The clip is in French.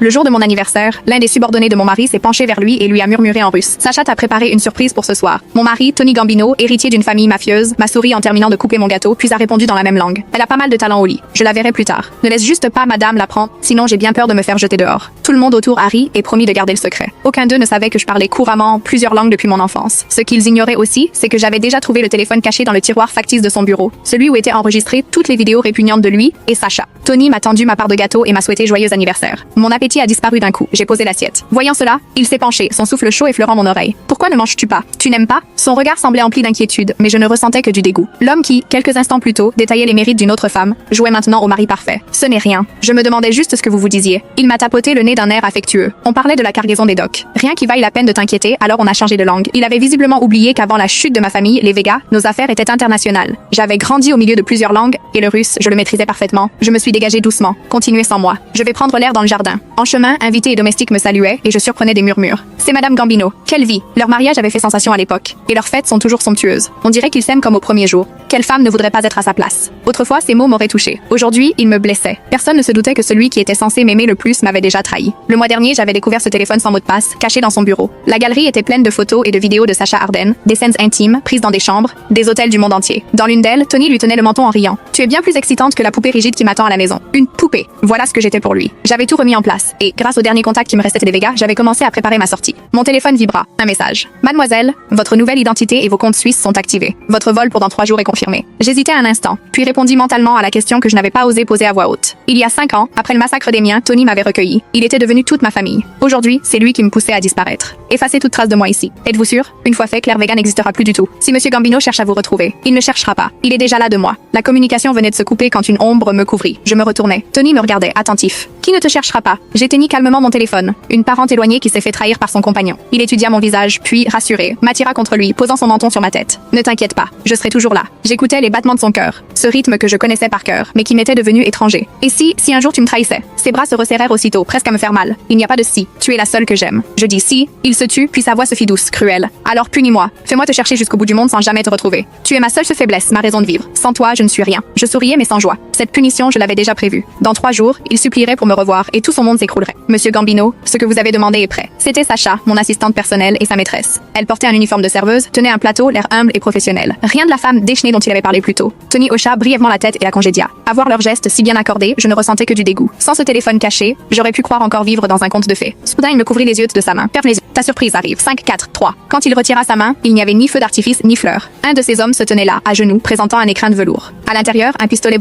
Le jour de mon anniversaire, l'un des subordonnés de mon mari s'est penché vers lui et lui a murmuré en russe. Sacha t'a préparé une surprise pour ce soir. Mon mari, Tony Gambino, héritier d'une famille mafieuse, m'a souri en terminant de couper mon gâteau, puis a répondu dans la même langue. Elle a pas mal de talent au lit. Je la verrai plus tard. Ne laisse juste pas madame la prendre, sinon j'ai bien peur de me faire jeter dehors. Tout le monde autour a ri et promis de garder le secret. Aucun d'eux ne savait que je parlais couramment plusieurs langues depuis mon enfance. Ce qu'ils ignoraient aussi, c'est que j'avais déjà trouvé le téléphone caché dans le tiroir factice de son bureau, celui où étaient enregistrées toutes les vidéos répugnantes de lui et Sacha. Tony m'a tendu ma part de gâteau et m'a souhaité joyeux anniversaire. Mon appétit a disparu d'un coup. J'ai posé l'assiette. Voyant cela, il s'est penché, son souffle chaud effleurant mon oreille. Pourquoi ne manges-tu pas? Tu n'aimes pas? Son regard semblait empli d'inquiétude, mais je ne ressentais que du dégoût. L'homme qui, quelques instants plus tôt, détaillait les mérites d'une autre femme, jouait maintenant au mari parfait. Ce n'est rien. Je me demandais juste ce que vous disiez. Il m'a tapoté le nez d'un air affectueux. On parlait de la cargaison des docks. Rien qui vaille la peine de t'inquiéter, alors on a changé de langue. Il avait visiblement oublié qu'avant la chute de ma famille, les Végas, nos affaires étaient internationales. J'avais grandi au milieu de plusieurs langues, et le russe, je le maîtrisais parfaitement. Je me suis dégagée doucement. Continuez sans moi. Je vais prendre l'air dans le jardin. En chemin, invités et domestiques me saluaient, et je surprenais des murmures. C'est Madame Gambino. Quelle vie! Leur mariage avait fait sensation à l'époque, et leurs fêtes sont toujours somptueuses. On dirait qu'ils s'aiment comme au premier jour. Quelle femme ne voudrait pas être à sa place? Autrefois, ces mots m'auraient touché. Aujourd'hui, ils me blessaient. Personne ne se doutait que celui qui était censé m'aimer le plus m'avait déjà trahi. Le mois dernier, j'avais découvert ce téléphone sans mot de passe, caché dans son bureau. La galerie était pleine de photos et de vidéos de Sacha Arden, des scènes intimes, prises dans des chambres, des hôtels du monde entier. Dans l'une d'elles, Tony lui tenait le menton en riant. Tu es bien plus excitante que la poupée rigide qui m'attend à la maison. Une poupée. Voilà ce que j'étais pour lui. J'avais tout remis en place, et grâce au dernier contact qui me restait des Végas, j'avais commencé à préparer ma sortie. Mon téléphone vibra. Un message. Mademoiselle, votre nouvelle identité et vos comptes suisses sont activés. Votre vol pour dans 3 jours est confirmé. J'hésitais un instant, puis répondis mentalement à la question que je n'avais pas osé poser à voix haute. Il y a 5 ans, après le massacre des miens, Tony m'avait recueilli. Il était devenu toute ma famille. Aujourd'hui, c'est lui qui me poussait à disparaître. Effacez toute trace de moi ici. Êtes-vous sûr? Une fois fait, Claire Vega n'existera plus du tout. Si Monsieur Gambino cherche à vous retrouver, il ne cherchera pas. Il est déjà là de moi. La communication venait de se couper quand une ombre me couvrit. Je me retournais. Tony me regardait, attentif. Qui ne te cherchera pas? J'éteignis calmement mon téléphone. Une parente éloignée qui s'est fait trahir par son compagnon. Il étudia mon visage, puis, rassuré, m'attira contre lui, posant son menton sur ma tête. Ne t'inquiète pas, je serai toujours là. J'écoutais les battements de son cœur, ce rythme que je connaissais par cœur, mais qui m'était devenu étranger. Et si un jour tu me trahissais? Ses bras se resserrèrent aussitôt, presque à me faire mal. Il n'y a pas de si. Tu es la seule que j'aime. Je dis si. Il se tut, puis sa voix se fit douce, cruelle. Alors punis-moi. Fais-moi te chercher jusqu'au bout du monde sans jamais te retrouver. Tu es ma seule faiblesse, ma raison de vivre. Sans toi, je ne suis rien. Je souriais mais sans joie. Cette punition, je l'avais déjà prévue. Dans 3 jours, il supplierait pour me revoir et tout son monde s'écroulerait. Monsieur Gambino, ce que vous avez demandé est prêt. C'était Sacha, mon assistante personnelle et sa maîtresse. Elle portait un uniforme de serveuse, tenait un plateau, l'air humble et professionnel. Rien de la femme déchaînée dont il avait parlé plus tôt. Tony hocha brièvement la tête et la congédia. À voir leurs gestes si bien accordés, je ne ressentais que du dégoût. Sans ce téléphone caché, j'aurais pu croire encore vivre dans un conte de fées. Soudain, il me couvrit les yeux de sa main. Ferme les yeux. Ta surprise arrive. 5, 4, 3. Quand il retira sa main, il n'y avait ni feu d'artifice ni fleurs. Un de ces hommes se tenait là, à genoux, présentant un écrin de velours. À l'intérieur, un pistolet